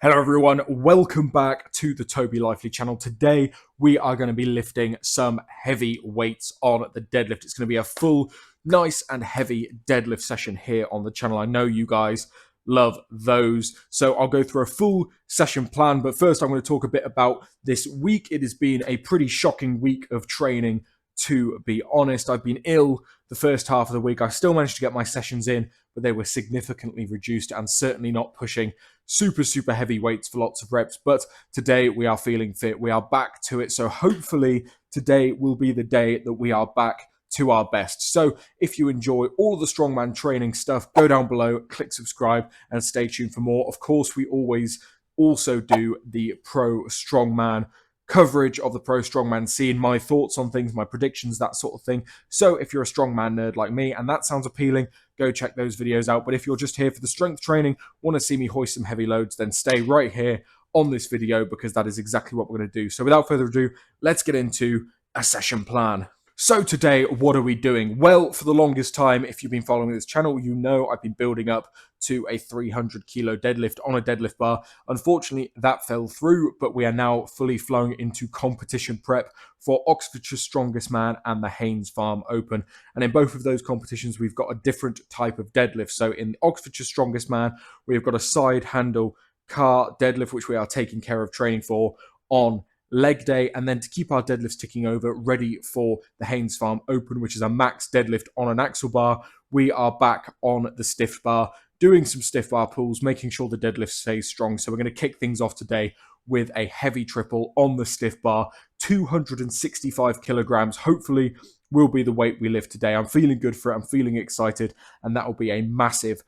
Hello everyone, welcome back to the Toby Lively channel. Today we are going to be lifting some heavy weights on the deadlift. It's going to be a full, nice and heavy deadlift session here on the channel. I know you guys love those. So I'll go through a full session plan, but first I'm going to talk a bit about this week. It has been a pretty shocking week of training, to be honest. I've been ill the first half of the week. I still managed to get my sessions in, but they were significantly reduced and certainly not pushing super heavy weights for lots of reps. But today we are feeling fit. We are back to it. So hopefully today will be the day that we are back to our best. So if you enjoy all of the strongman training stuff, go down below, click subscribe, and stay tuned for more. Of course, we always also do the pro strongman coverage of the pro strongman scene, my thoughts on things, my predictions, that sort of thing. So if you're a strongman nerd like me and that sounds appealing, go check those videos out. But if you're just here for the strength training, want to see me hoist some heavy loads, then stay right here on this video because that is exactly what we're going to do. So without further ado, let's get into a session plan. So today, what are we doing? Well, for the longest time, if you've been following this channel, you know I've been building up to a 300 kilo deadlift on a deadlift bar. Unfortunately, that fell through, but we are now fully flowing into competition prep for Oxfordshire's Strongest Man and the Haynes Farm Open. And in both of those competitions, we've got a different type of deadlift. So in Oxfordshire's Strongest Man, we've got a side handle car deadlift, which we are taking care of training for on leg day, and then to keep our deadlifts ticking over, ready for the Haynes Farm Open, which is a max deadlift on an axle bar. We are back on the stiff bar, doing some stiff bar pulls, making sure the deadlift stays strong. So we're going to kick things off today with a heavy triple on the stiff bar, 265 kilograms. Hopefully will be the weight we lift today. I'm feeling good for it. I'm feeling excited, and that will be a massive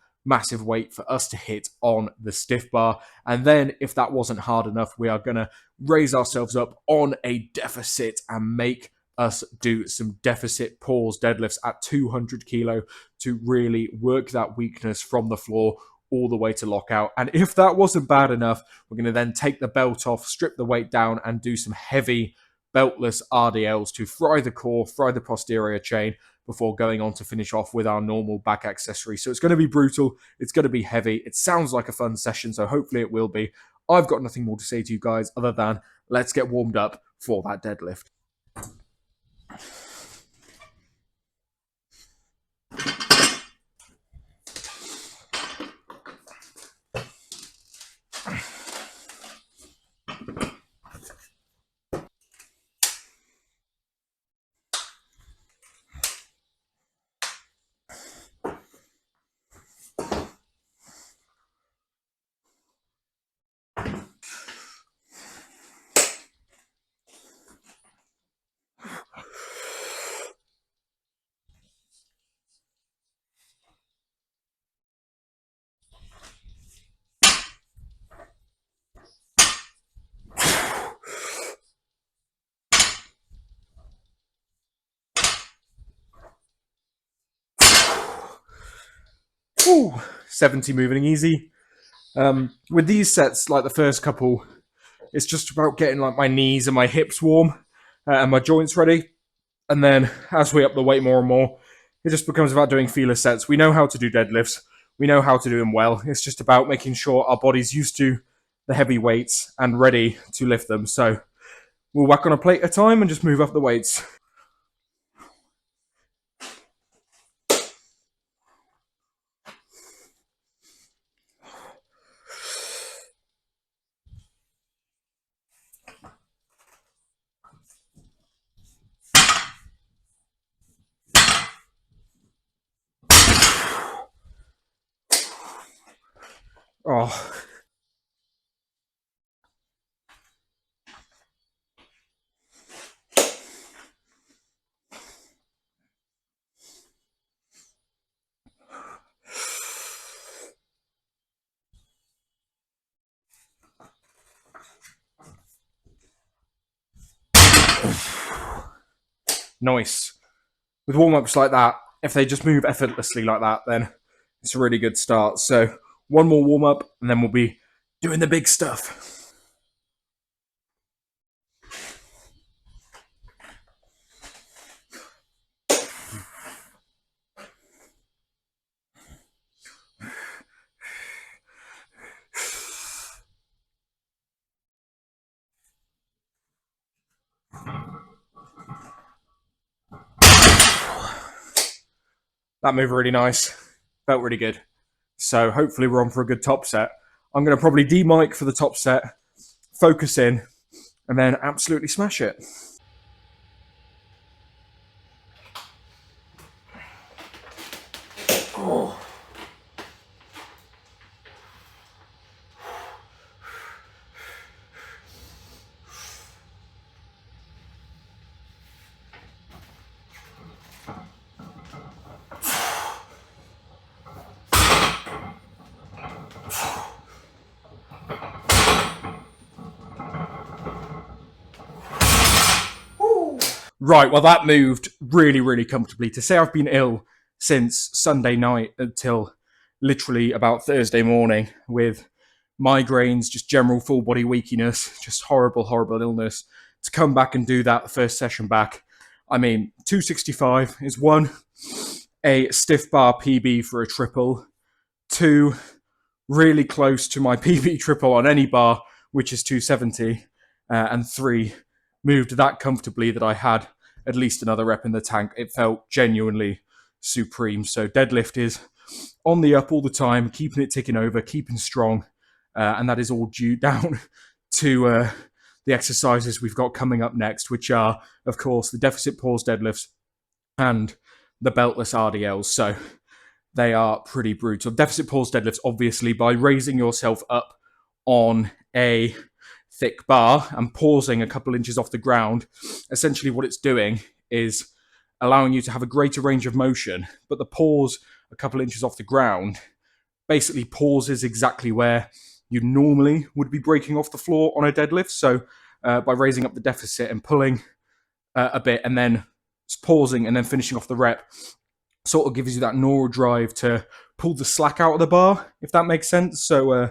weight for us to hit on the stiff bar. And then if that wasn't hard enough, we are going to raise ourselves up on a deficit and make us do some deficit pause deadlifts at 200 kilo to really work that weakness from the floor all the way to lockout. And if that wasn't bad enough, we're going to then take the belt off, strip the weight down, and do some heavy beltless RDLs to fry the core, fry the posterior chain, before going on to finish off with our normal back accessory. So it's going to be brutal. It's going to be heavy. It sounds like a fun session, so hopefully it will be. I've got nothing more to say to you guys other than let's get warmed up for that deadlift. Ooh, 70 moving easy. With these sets, like the first couple, it's just about getting like my knees and my hips warm and my joints ready. And then as we up the weight more and more, it just becomes about doing feeler sets. We know how to do deadlifts. We know how to do them well. It's just about making sure our body's used to the heavy weights and ready to lift them. So we'll whack on a plate at a time and just move up the weights. Oh, nice. With warm-ups like that, if they just move effortlessly like that, then it's a really good start. So one more warm-up, and then we'll be doing the big stuff. That moved really nice. Felt really good. So hopefully we're on for a good top set. I'm going to probably de-mic for the top set, focus in, and then absolutely smash it. Oh. Right, well, that moved really, really comfortably. To say I've been ill since Sunday night until literally about Thursday morning with migraines, just general full body weakness, just horrible, horrible illness. To come back and do that the first session back, I mean, 265 is one, a stiff bar PB for a triple, two, really close to my PB triple on any bar, which is 270, and three, moved that comfortably that I had at least another rep in the tank. It felt genuinely supreme. So deadlift is on the up all the time, keeping it ticking over, keeping strong, and that is all due down to the exercises we've got coming up next, which are, of course, the deficit pause deadlifts and the beltless RDLs. So they are pretty brutal. Deficit pause deadlifts, obviously, by raising yourself up on a thick bar and pausing a couple inches off the ground. Essentially, what it's doing is allowing you to have a greater range of motion, but the pause a couple inches off the ground basically pauses exactly where you normally would be breaking off the floor on a deadlift. So by raising up the deficit and pulling a bit and then pausing and then finishing off the rep, sort of gives you that neural drive to pull the slack out of the bar, if that makes sense. So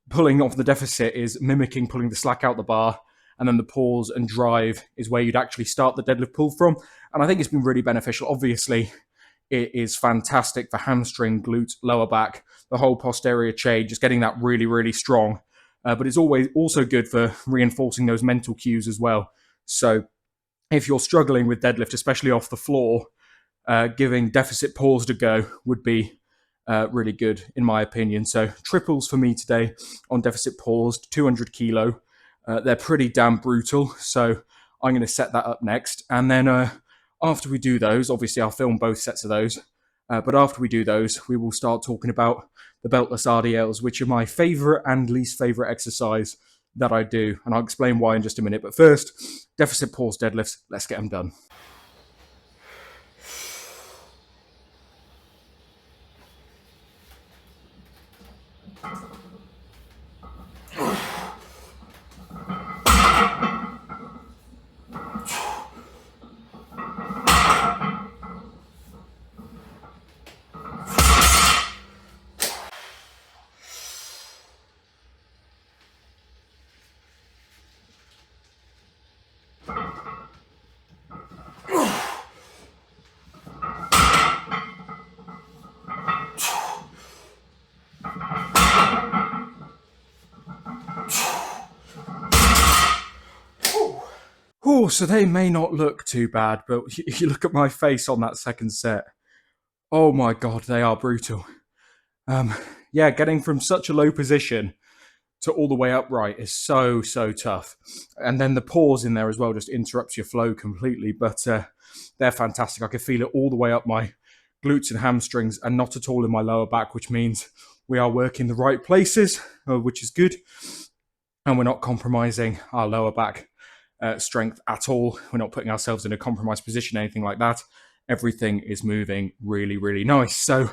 pulling off the deficit is mimicking pulling the slack out the bar, and then the pause and drive is where you'd actually start the deadlift pull from. And I think it's been really beneficial. Obviously, it is fantastic for hamstring, glute, lower back, the whole posterior chain, just getting that really, really strong. But it's always also good for reinforcing those mental cues as well. So if you're struggling with deadlift, especially off the floor, giving deficit pause a go would be really good, in my opinion. So triples for me today on deficit paused, 200 kilo. They're pretty damn brutal. So I'm going to set that up next. And then after we do those, obviously I'll film both sets of those. But after we do those, we will start talking about the beltless RDLs, which are my favorite and least favorite exercise that I do. And I'll explain why in just a minute. But first, deficit pause deadlifts. Let's get them done. Oh, so they may not look too bad, but you look at my face on that second set. Oh my god, they are brutal. Yeah, getting from such a low position to all the way upright is so tough. And then the pause in there as well just interrupts your flow completely. But they're fantastic. I can feel it all the way up my glutes and hamstrings, and not at all in my lower back, which means we are working the right places, which is good. And we're not compromising our lower back strength at all. We're not putting ourselves in a compromised position, anything like that. Everything is moving really, really nice. So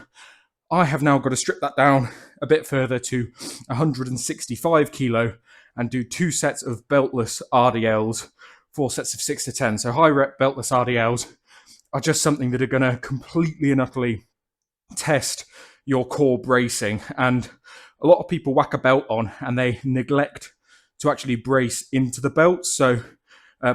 I have now got to strip that down a bit further to 165 kilo and do 2 sets of beltless RDLs, 4 sets of 6 to 10. So high rep beltless RDLs are just something that are going to completely and utterly test your core bracing. And a lot of people whack a belt on and they neglect to actually brace into the belt. So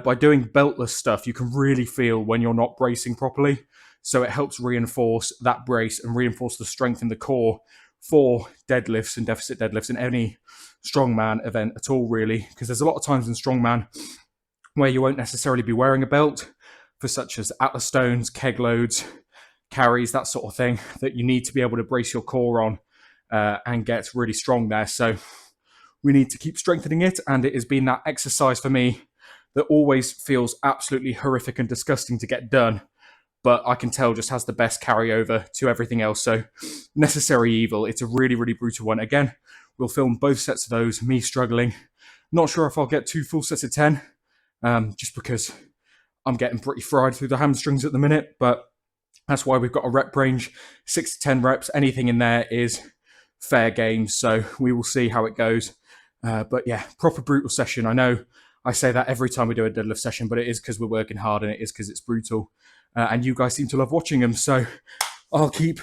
by doing beltless stuff, you can really feel when you're not bracing properly. So it helps reinforce that brace and reinforce the strength in the core for deadlifts and deficit deadlifts in any strongman event at all, really. Because there's a lot of times in strongman where you won't necessarily be wearing a belt for such as atlas stones, keg loads, carries, that sort of thing, that you need to be able to brace your core on and get really strong there. So we need to keep strengthening it, and it has been that exercise for me that always feels absolutely horrific and disgusting to get done, but I can tell just has the best carryover to everything else. So Necessary Evil, it's a really, really brutal one. Again, we'll film both sets of those, me struggling. Not sure if I'll get 2 full sets of 10, just because I'm getting pretty fried through the hamstrings at the minute, but that's why we've got a rep range, 6 to 10 reps. Anything in there is fair game, so we will see how it goes. But yeah, proper brutal session. I know I say that every time we do a deadlift session, but it is because we're working hard and it is because it's brutal. And you guys seem to love watching them, so I'll keep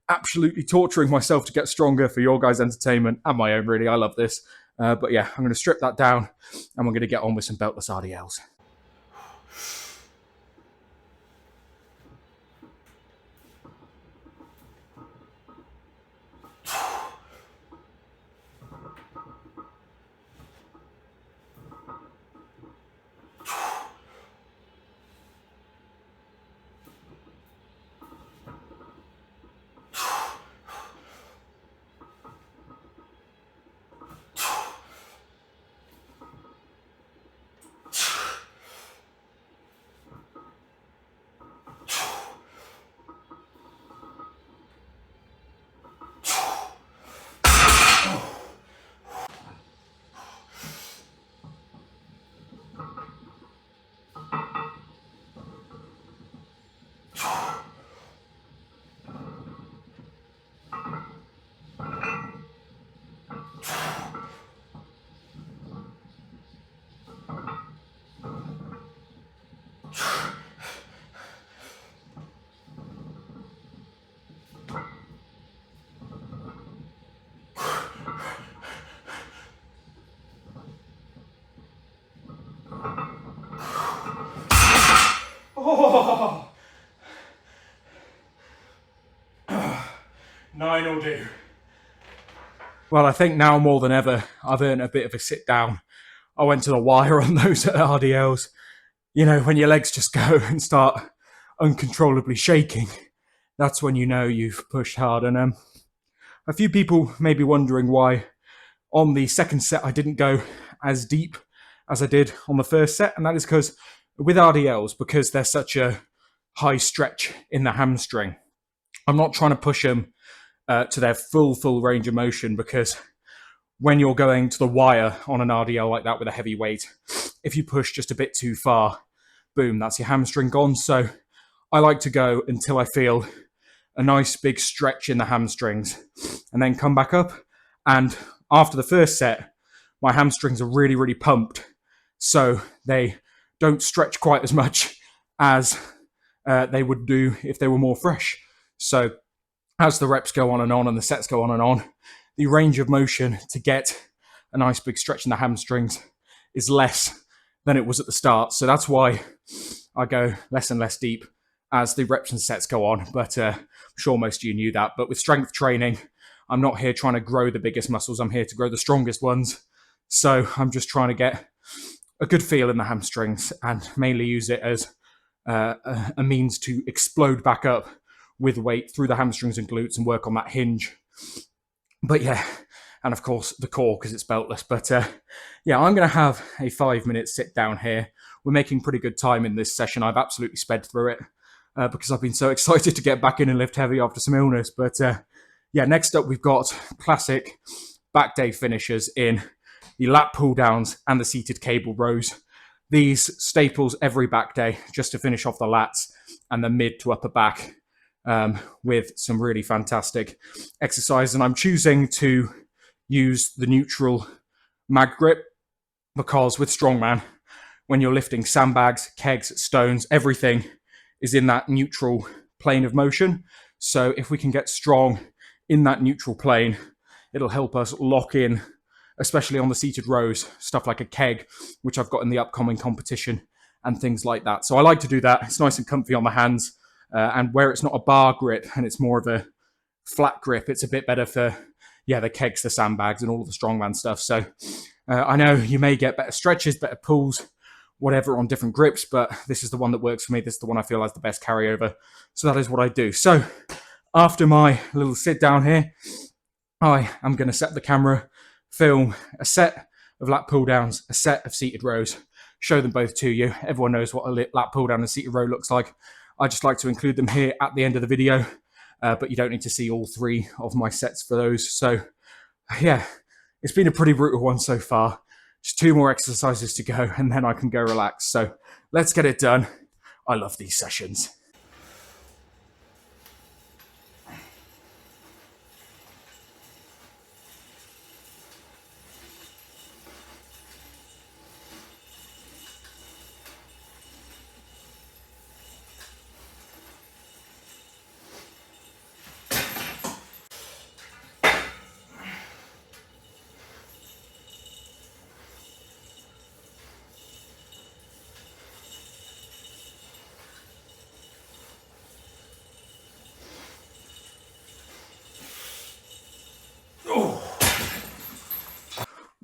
absolutely torturing myself to get stronger for your guys' entertainment and my own, really. I love this. But yeah, I'm going to strip that down and we're going to get on with some Beltless RDLs. Oh. 9 will do. Well, I think now more than ever, I've earned a bit of a sit down. I went to the wire on those RDLs. You know, when your legs just go and start uncontrollably shaking, that's when you know you've pushed hard. And a few people may be wondering why on the second set I didn't go as deep as I did on the first set, and that is because with RDLs, because they're such a high stretch in the hamstring, I'm not trying to push them to their full range of motion, because when you're going to the wire on an RDL like that with a heavy weight, if you push just a bit too far, boom, that's your hamstring gone. So I like to go until I feel a nice big stretch in the hamstrings and then come back up. And after the first set, my hamstrings are really pumped, so they don't stretch quite as much as they would do if they were more fresh. So as the reps go on and the sets go on and on, the range of motion to get a nice big stretch in the hamstrings is less than it was at the start. So that's why I go less and less deep as the reps and sets go on. But I'm sure most of you knew that. But with strength training, I'm not here trying to grow the biggest muscles. I'm here to grow the strongest ones. So I'm just trying to get a good feel in the hamstrings and mainly use it as a means to explode back up with weight through the hamstrings and glutes and work on that hinge. But yeah, and of course the core, because it's beltless. But yeah, I'm going to have a 5-minute sit down here. We're making pretty good time in this session. I've absolutely sped through it because I've been so excited to get back in and lift heavy after some illness. But yeah, next up we've got classic back day finishers in the lat pull downs and the seated cable rows. These staples every back day just to finish off the lats and the mid to upper back with some really fantastic exercise. And I'm choosing to use the neutral mag grip because with Strongman, when you're lifting sandbags, kegs, stones, everything is in that neutral plane of motion. So if we can get strong in that neutral plane, it'll help us lock in, especially on the seated rows, stuff like a keg, which I've got in the upcoming competition and things like that. So I like to do that. It's nice and comfy on the hands. And where it's not a bar grip and it's more of a flat grip, it's a bit better for, yeah, the kegs, the sandbags, and all of the strongman stuff. So I know you may get better stretches, better pulls whatever on different grips, but this is the one that works for me. This is the one I feel has the best carryover. So that is what I do. So after my little sit down here, I am going to set the camera, film a set of lat pull downs, a set of seated rows, show them both to you. Everyone knows what a lat pull down and seated row looks like. I just like to include them here at the end of the video, but you don't need to see all 3 of my sets for those. So yeah, it's been a pretty brutal one so far. Just 2 more exercises to go and then I can go relax. So let's get it done. I love these sessions.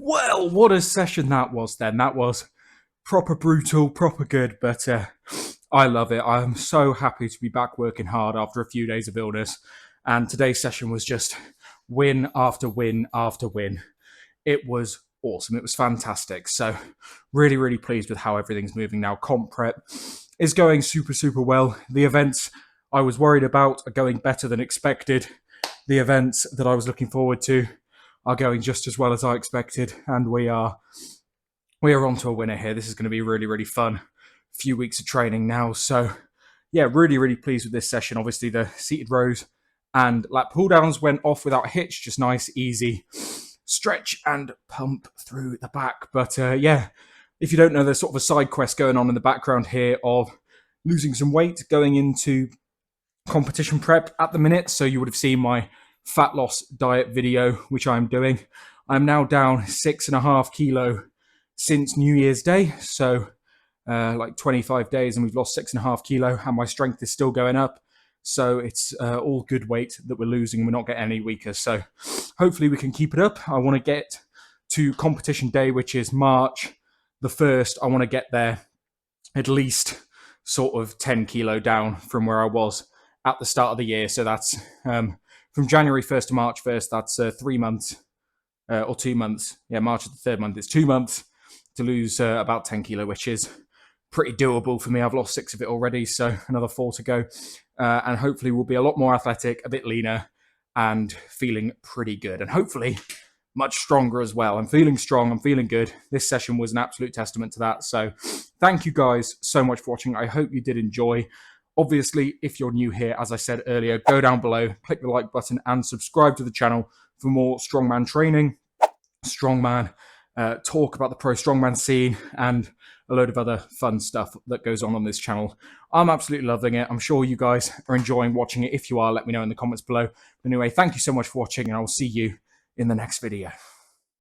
Well, what a session that was then. That was proper brutal, proper good, but I love it. I'm so happy to be back working hard after a few days of illness. And today's session was just win after win after win. It was awesome. It was fantastic. So really, really pleased with how everything's moving now. Comp prep is going super, super well. The events I was worried about are going better than expected. The events that I was looking forward to are going just as well as I expected, and we are on to a winner here. This is going to be really, really fun. A few weeks of training now, so yeah, really, really pleased with this session. Obviously, the seated rows and lat pull downs went off without a hitch, just nice, easy stretch and pump through the back. But yeah, if you don't know, there's sort of a side quest going on in the background here of losing some weight, going into competition prep at the minute. So you would have seen my fat loss diet video, which I'm doing. I'm now down 6.5 kilo since New Year's Day. So like 25 days and we've lost 6.5 kilo and my strength is still going up. So it's all good weight that we're losing and we're not getting any weaker. So hopefully we can keep it up. I want to get to competition day, which is March the 1st. I want to get there at least sort of 10 kilo down from where I was at the start of the year. So that's from January 1st to March 1st, that's 3 months or 2 months. Yeah, March is the 3rd month. It's 2 months to lose about 10 kilo, which is pretty doable for me. I've lost 6 of it already, so another 4 to go. And hopefully we'll be a lot more athletic, a bit leaner, and feeling pretty good. And hopefully much stronger as well. I'm feeling strong. I'm feeling good. This session was an absolute testament to that. So thank you guys so much for watching. I hope you did enjoy. Obviously, if you're new here, as I said earlier, go down below, click the like button and subscribe to the channel for more strongman training, strongman talk about the pro strongman scene and a load of other fun stuff that goes on this channel. I'm absolutely loving it. I'm sure you guys are enjoying watching it. If you are, let me know in the comments below. But anyway, thank you so much for watching and I'll see you in the next video.